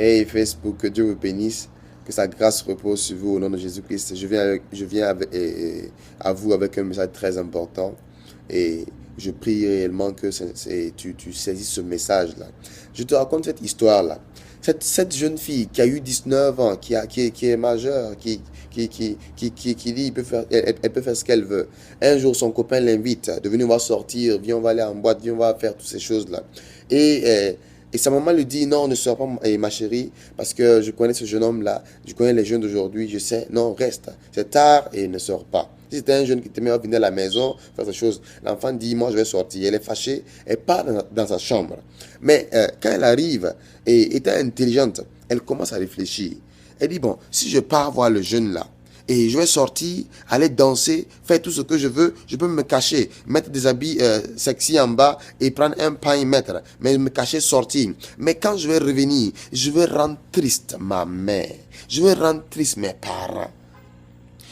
Hey Facebook, que Dieu vous bénisse, que sa grâce repose sur vous au nom de Jésus-Christ. À vous avec un message très important et je prie réellement que tu saisisses ce message-là. Je te raconte cette histoire-là. Cette jeune fille qui a eu 19 ans, qui est majeure, qui dit elle peut faire ce qu'elle veut. Un jour, son copain l'invite de venir, on va sortir, viens, on va aller en boîte, viens, on va faire toutes ces choses-là. Et, euh, et sa maman lui dit, non, ne sors pas, ma chérie, parce que je connais ce jeune homme-là, je connais les jeunes d'aujourd'hui, je sais, non, reste. C'est tard et ne sors pas. Si c'était un jeune qui était venir à la maison, faire ces choses, l'enfant dit, moi, je vais sortir. Elle est fâchée, elle part dans sa chambre. Mais quand elle arrive, et étant intelligente, elle commence à réfléchir. Elle dit, bon, si je pars voir le jeune là, et je vais sortir, aller danser, faire tout ce que je veux. Je peux me cacher, mettre des habits sexy en bas et prendre un pain et mettre. Mais me cacher, sortir. Mais quand je vais revenir, je vais rendre triste ma mère. Je vais rendre triste mes parents.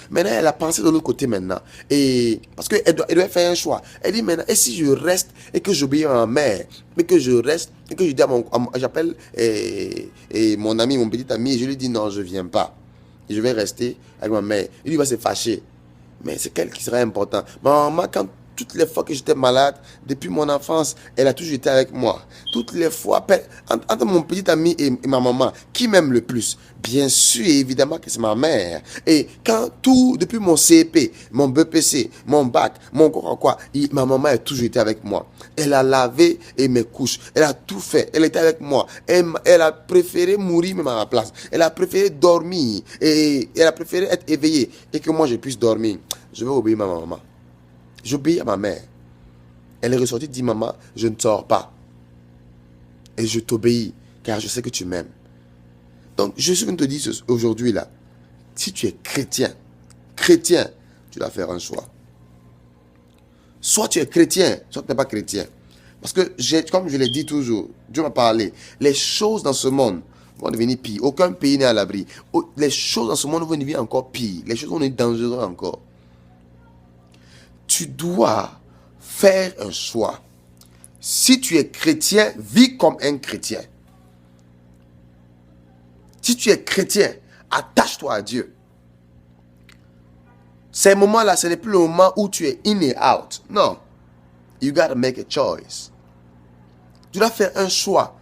Maintenant, elle a pensé de l'autre côté maintenant. Et parce qu'elle doit faire un choix. Elle dit maintenant, et si je reste et que j'obéis à ma mère, et que je reste et que je dis j'appelle mon ami, mon petit ami, et je lui dis non, je viens pas. Et je vais rester avec ma mère. Il va se fâcher. Mais c'est elle qui sera important. Ma maman, toutes les fois que j'étais malade, depuis mon enfance, elle a toujours été avec moi. Toutes les fois, entre mon petit ami et ma maman, qui m'aime le plus? Bien sûr, évidemment que c'est ma mère. Et quand depuis mon CP, mon BPC, mon bac, mon quoi, ma maman a toujours été avec moi. Elle a lavé et mes couches. Elle a tout fait. Elle était avec moi. Elle a préféré mourir même à ma place. Elle a préféré dormir. Et elle a préféré être éveillée et que moi je puisse dormir. Je vais obéir à ma maman. J'obéis à ma mère. Elle est ressortie, dit maman, je ne sors pas. Et je t'obéis, car je sais que tu m'aimes. Donc, je suis venu te dire aujourd'hui là, si tu es chrétien, tu dois faire un choix. Soit tu es chrétien, soit tu n'es pas chrétien. Parce que, comme je l'ai dit toujours, Dieu m'a parlé, les choses dans ce monde vont devenir pires. Aucun pays n'est à l'abri. Les choses dans ce monde vont devenir encore pires. Les choses vont devenir dangereuses encore. Tu dois faire un choix. Si tu es chrétien, vis comme un chrétien. Si tu es chrétien, attache-toi à Dieu. Ces moments-là, ce n'est plus le moment où tu es in et out. Non. You gotta make a choice. Tu dois faire un choix.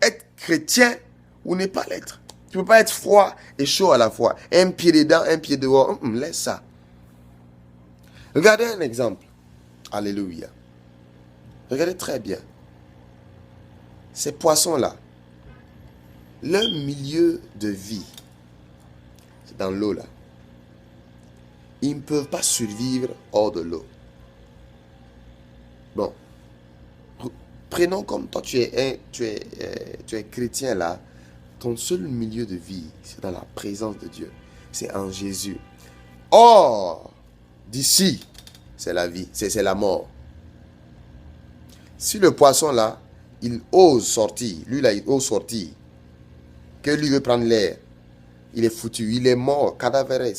Être chrétien ou ne pas l'être. Tu ne peux pas être froid et chaud à la fois. Un pied dedans, un pied dehors. Laisse ça. Regardez un exemple. Alléluia. Regardez très bien. Ces poissons-là, leur milieu de vie, c'est dans l'eau là. Ils ne peuvent pas survivre hors de l'eau. Bon. Prenons comme toi, tu es chrétien là. Ton seul milieu de vie, c'est dans la présence de Dieu. C'est en Jésus. Or, d'ici, c'est la vie, c'est la mort. Si le poisson là, il ose sortir, lui là, il ose sortir, que lui veut prendre l'air, il est foutu, il est mort, cadavéré,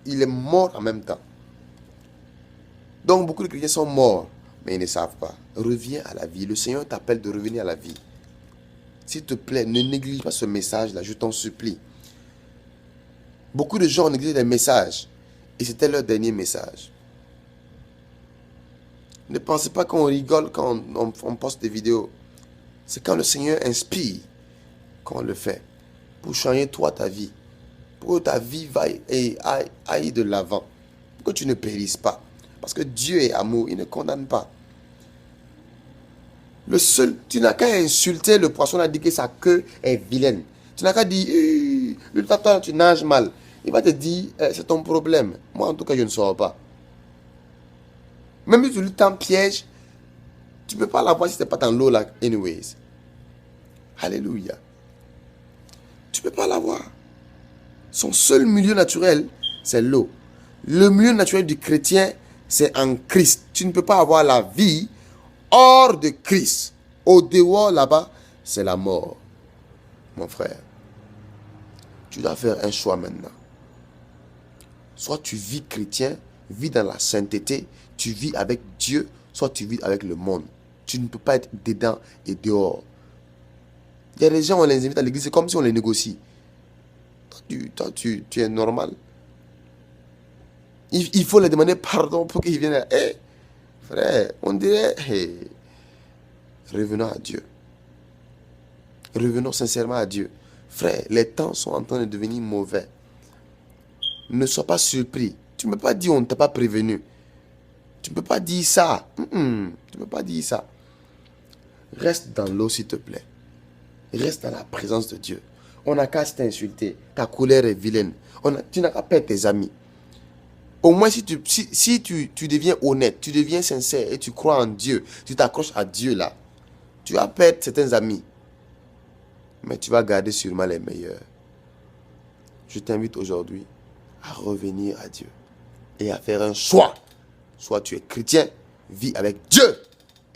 il est mort en même temps. Donc beaucoup de chrétiens sont morts, mais ils ne savent pas. Reviens à la vie. Le Seigneur t'appelle de revenir à la vie. S'il te plaît, ne néglige pas ce message-là, je t'en supplie. Beaucoup de gens négligent les messages, et c'était leur dernier message. Ne pensez pas qu'on rigole quand on poste des vidéos. C'est quand le Seigneur inspire qu'on le fait. Pour changer toi ta vie. Pour que ta vie aille de l'avant. Pour que tu ne périsses pas. Parce que Dieu est amour, il ne condamne pas. Tu n'as qu'à insulter le poisson, a dit que sa queue est vilaine. Tu n'as qu'à dire, toi, tu nages mal. Il va te dire, c'est ton problème. Moi, en tout cas, je ne sors pas. Même si tu lui tends piège, tu ne peux pas l'avoir si ce n'est pas dans l'eau là, anyways. Alléluia. Tu ne peux pas l'avoir. Son seul milieu naturel, c'est l'eau. Le milieu naturel du chrétien, c'est en Christ. Tu ne peux pas avoir la vie hors de Christ. Au dehors là-bas, c'est la mort. Mon frère, tu dois faire un choix maintenant. Soit tu vis chrétien, vis dans la sainteté, tu vis avec Dieu, soit tu vis avec le monde. Tu ne peux pas être dedans et dehors. Il y a des gens, on les invite à l'église, c'est comme si on les négocie. Toi, tu es normal. Il faut leur demander pardon pour qu'ils viennent. Frère, on dirait, revenons à Dieu. Revenons sincèrement à Dieu. Frère, les temps sont en train de devenir mauvais. Ne sois pas surpris. Tu ne peux pas dire on ne t'a pas prévenu. Tu ne peux pas dire ça. Tu ne peux pas dire ça. Reste dans l'eau, s'il te plaît. Reste dans la présence de Dieu. On n'a qu'à t'insulter. Ta colère est vilaine. Tu n'as qu'à perdre tes amis. Au moins, si tu deviens honnête, tu deviens sincère et tu crois en Dieu, tu t'accroches à Dieu là, tu vas perdre certains amis. Mais tu vas garder sûrement les meilleurs. Je t'invite aujourd'hui à revenir à Dieu et à faire un choix. Soit tu es chrétien, vis avec Dieu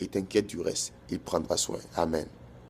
et t'inquiète du reste. Il prendra soin. Amen.